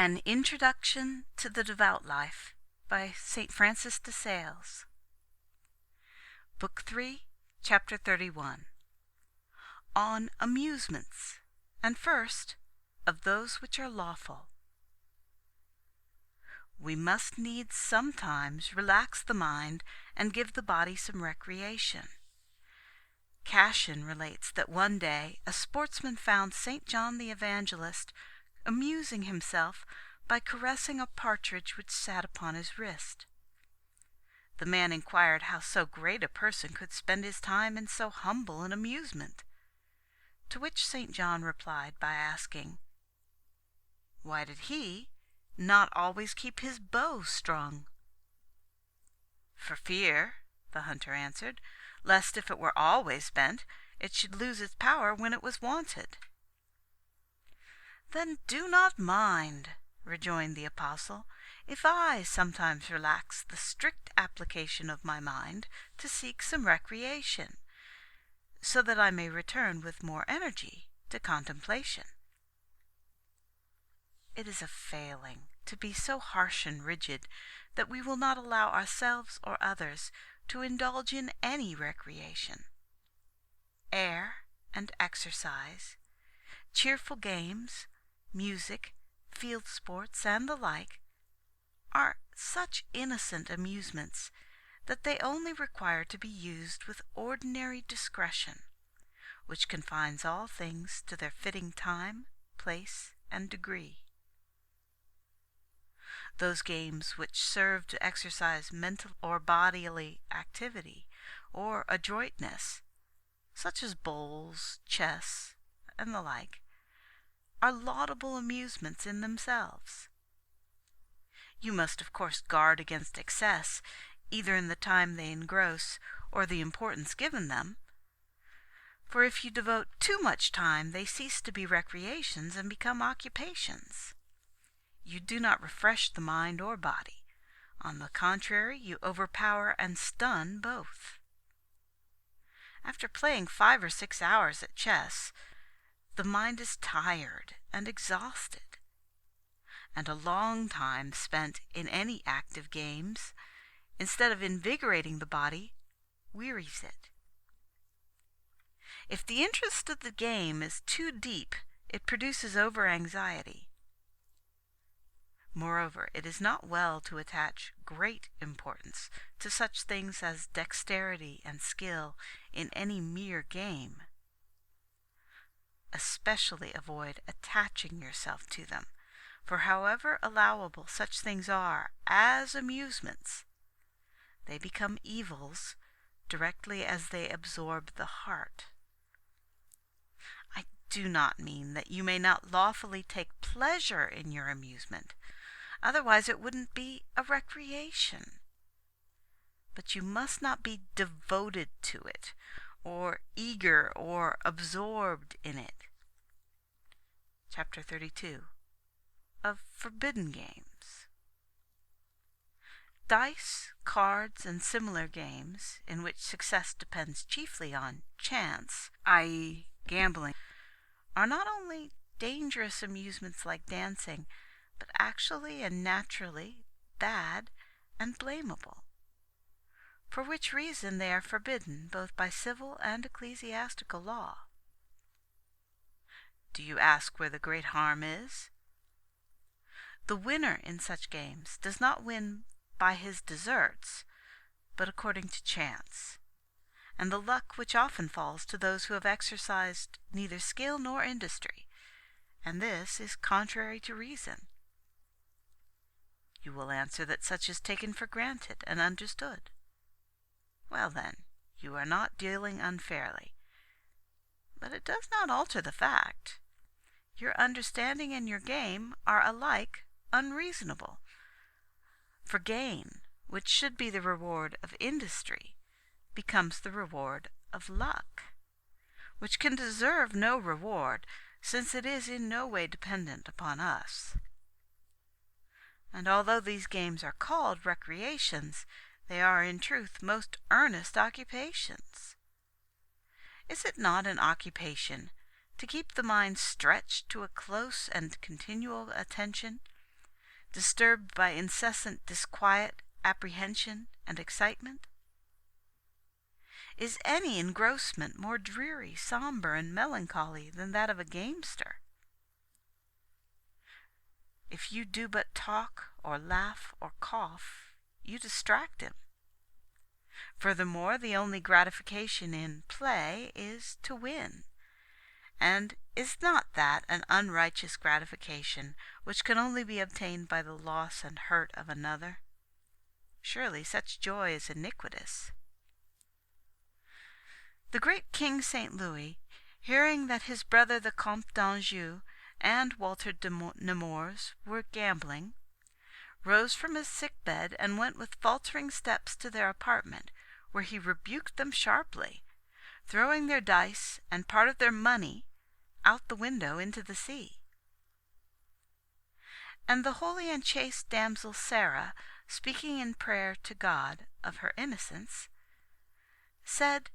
An Introduction to the Devout Life by St. Francois de Sales. Book 3, Chapter 31. On Amusements, and first, of those which are lawful. We must needs sometimes relax the mind and give the body some recreation. Cassian relates that one day a sportsman found St. John the Evangelist amusing himself by caressing a partridge which sat upon his wrist. The man inquired how so great a person could spend his time in so humble an amusement, to which St. John replied by asking, "Why did he not always keep his bow strung?" "For fear," the hunter answered, "lest if it were always bent, it should lose its power when it was wanted." "Then do not mind," rejoined the apostle, "if I sometimes relax the strict application of my mind to seek some recreation, so that I may return with more energy to contemplation." It is a failing to be so harsh and rigid that we will not allow ourselves or others to indulge in any recreation. Air and exercise, cheerful games, music, field sports, and the like, are such innocent amusements that they only require to be used with ordinary discretion, which confines all things to their fitting time, place, and degree. Those games which serve to exercise mental or bodily activity or adroitness, such as bowls, chess, and the like, are laudable amusements in themselves. You must of course guard against excess, either in the time they engross or the importance given them, for if you devote too much time they cease to be recreations and become occupations. You do not refresh the mind or body. On the contrary, you overpower and stun both. After playing 5 or 6 hours at chess, the mind is tired and exhausted, and a long time spent in any active games, instead of invigorating the body, wearies it. If the interest of the game is too deep, it produces over-anxiety. Moreover, it is not well to attach great importance to such things as dexterity and skill in any mere game. Especially avoid attaching yourself to them, for however allowable such things are as amusements, they become evils directly as they absorb the heart. I do not mean that you may not lawfully take pleasure in your amusement, otherwise it wouldn't be a recreation. But you must not be devoted to it, or eager or absorbed in it. Chapter 32. Of Forbidden Games. Dice, cards, and similar games, in which success depends chiefly on chance, i.e., gambling, are not only dangerous amusements like dancing, but actually and naturally bad and blamable, for which reason they are forbidden both by civil and ecclesiastical law. Do you ask where the great harm is? The winner in such games does not win by his deserts, but according to chance, and the luck which often falls to those who have exercised neither skill nor industry, and this is contrary to reason. You will answer that such is taken for granted and understood. Well then, you are not dealing unfairly, but it does not alter the fact. Your understanding and your game are alike unreasonable. For gain, which should be the reward of industry, becomes the reward of luck, which can deserve no reward, since it is in no way dependent upon us. And although these games are called recreations, they are in truth most earnest occupations. Is it not an occupation to keep the mind stretched to a close and continual attention, disturbed by incessant disquiet, apprehension, and excitement? Is any engrossment more dreary, sombre, and melancholy than that of a gamester? If you do but talk, or laugh, or cough, you distract him. Furthermore, the only gratification in play is to win. And is not that an unrighteous gratification which can only be obtained by the loss and hurt of another? Surely such joy is iniquitous. The great King St. Louis, hearing that his brother the Comte d'Anjou and Walter de Nemours were gambling, rose from his sick bed and went with faltering steps to their apartment, where he rebuked them sharply, throwing their dice and part of their money out the window into the sea. And the holy and chaste damsel Sarah, speaking in prayer to God of her innocence, said,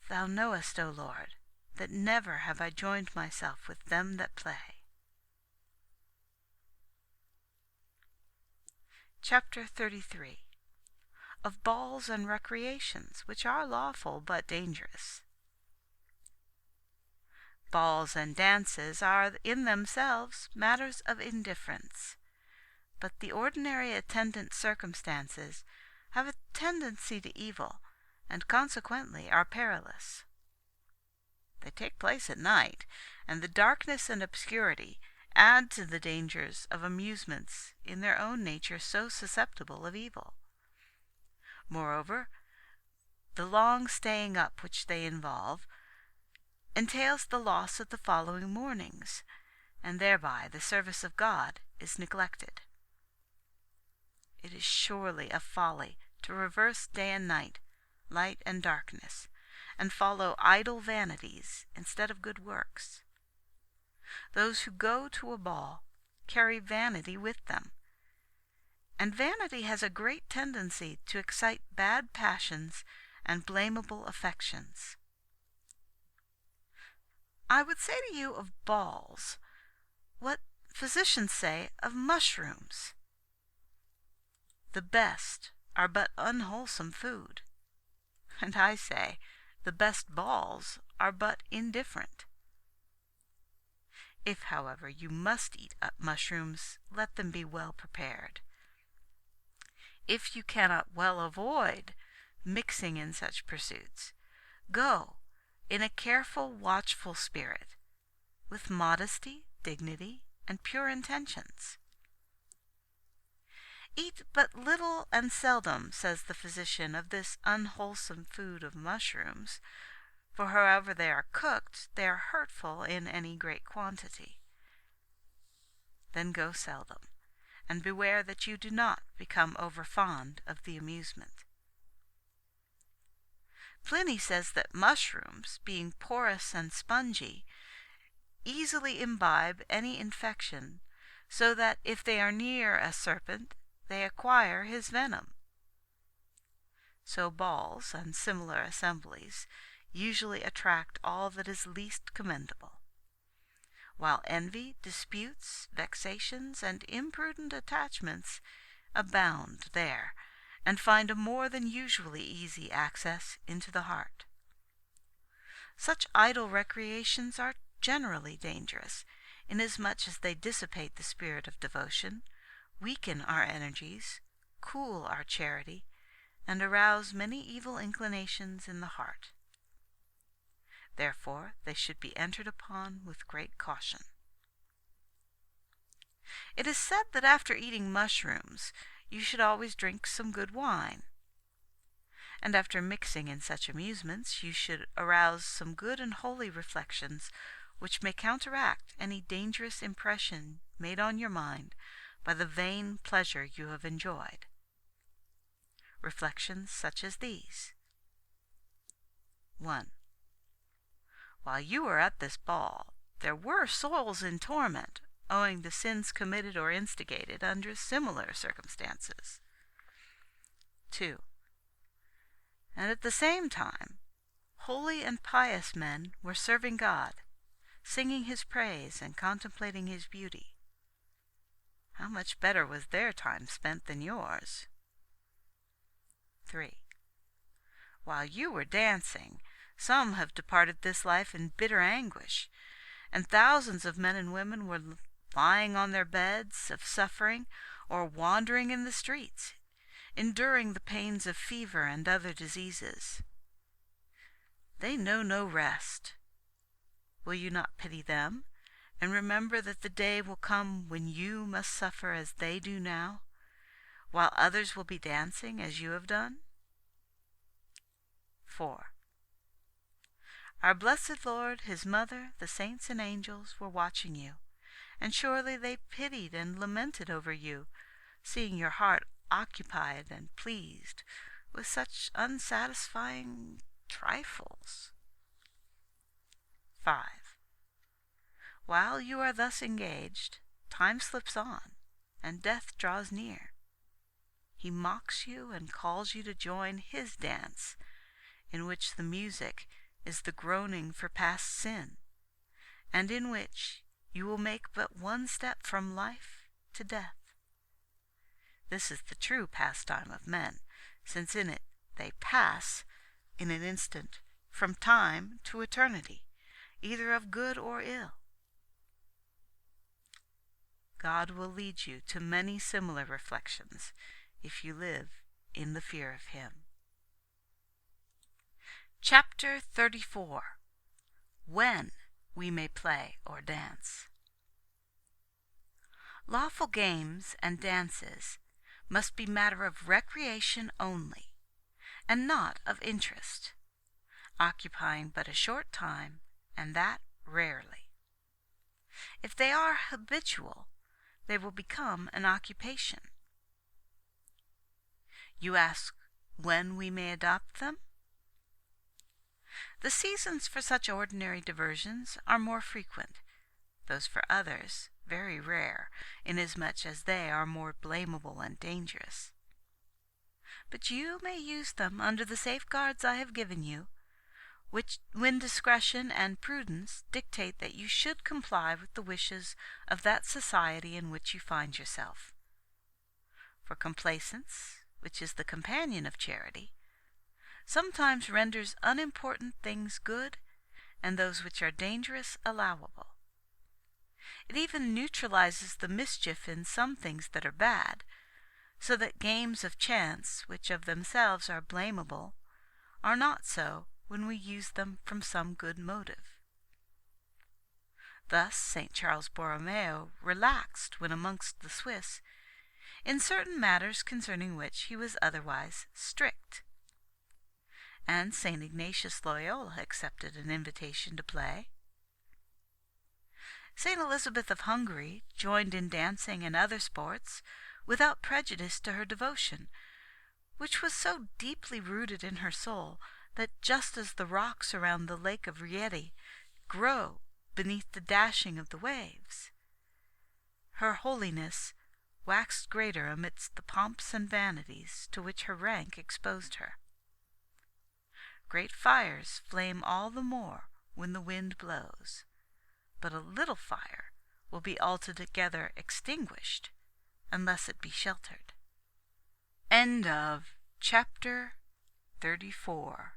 Thou knowest, O Lord, that never have I joined myself with them that play. Chapter 33. Of balls and recreations, which are lawful but dangerous. Balls and dances are in themselves matters of indifference, but the ordinary attendant circumstances have a tendency to evil, and consequently are perilous. They take place at night, and the darkness and obscurity add to the dangers of amusements in their own nature so susceptible of evil. Moreover, the long staying up which they involve entails the loss of the following mornings, and thereby the service of God is neglected. It is surely a folly to reverse day and night, light and darkness, and follow idle vanities instead of good works. Those who go to a ball carry vanity with them, and vanity has a great tendency to excite bad passions and blamable affections. I would say to you of balls what physicians say of mushrooms. The best are but unwholesome food, and I say the best balls are but indifferent. If, however, you must eat up mushrooms, let them be well prepared. If you cannot well avoid mixing in such pursuits, go in a careful, watchful spirit, with modesty, dignity, and pure intentions. Eat but little and seldom, says the physician, of this unwholesome food of mushrooms, for however they are cooked, they are hurtful in any great quantity. Then go seldom, and beware that you do not become overfond of the amusement. Pliny says that mushrooms, being porous and spongy, easily imbibe any infection, so that if they are near a serpent, they acquire his venom. So balls and similar assemblies usually attract all that is least commendable, while envy, disputes, vexations, and imprudent attachments abound there, and find a more than usually easy access into the heart. Such idle recreations are generally dangerous, inasmuch as they dissipate the spirit of devotion, weaken our energies, cool our charity, and arouse many evil inclinations in the heart. Therefore they should be entered upon with great caution. It is said that after eating mushrooms you should always drink some good wine, and after mixing in such amusements you should arouse some good and holy reflections which may counteract any dangerous impression made on your mind by the vain pleasure you have enjoyed. Reflections such as these. 1. While you were at this ball, there were souls in torment, owing to sins committed or instigated under similar circumstances. 2. And at the same time, holy and pious men were serving God, singing his praise and contemplating his beauty. How much better was their time spent than yours? 3. While you were dancing, some have departed this life in bitter anguish, and thousands of men and women were lying on their beds of suffering or wandering in the streets, enduring the pains of fever and other diseases. They know no rest. Will you not pity them, and remember that the day will come when you must suffer as they do now, while others will be dancing as you have done? 4. Our blessed Lord, His Mother, the saints and angels were watching you, and surely they pitied and lamented over you, seeing your heart occupied and pleased with such unsatisfying trifles. 5. While you are thus engaged, time slips on, and death draws near. He mocks you and calls you to join His dance, in which the music is the groaning for past sin, and in which you will make but one step from life to death. This is the true pastime of men, since in it they pass, in an instant, from time to eternity, either of good or ill. God will lead you to many similar reflections if you live in the fear of Him. Chapter 34. When we may play or dance. Lawful games and dances must be matter of recreation only, and not of interest, occupying but a short time, and that rarely. If they are habitual, they will become an occupation. You ask when we may adopt them? The seasons for such ordinary diversions are more frequent, those for others very rare, inasmuch as they are more blamable and dangerous. But you may use them under the safeguards I have given you, which, when discretion and prudence dictate that you should comply with the wishes of that society in which you find yourself. For complacence, which is the companion of charity, sometimes renders unimportant things good, and those which are dangerous allowable. It even neutralizes the mischief in some things that are bad, so that games of chance, which of themselves are blamable, are not so when we use them from some good motive. Thus St. Charles Borromeo relaxed when amongst the Swiss, in certain matters concerning which he was otherwise strict. And St. Ignatius Loyola accepted an invitation to play. St. Elizabeth of Hungary joined in dancing and other sports without prejudice to her devotion, which was so deeply rooted in her soul that just as the rocks around the lake of Rieti grow beneath the dashing of the waves, her holiness waxed greater amidst the pomps and vanities to which her rank exposed her. Great fires flame all the more when the wind blows, but a little fire will be altogether extinguished unless it be sheltered. End of chapter 34.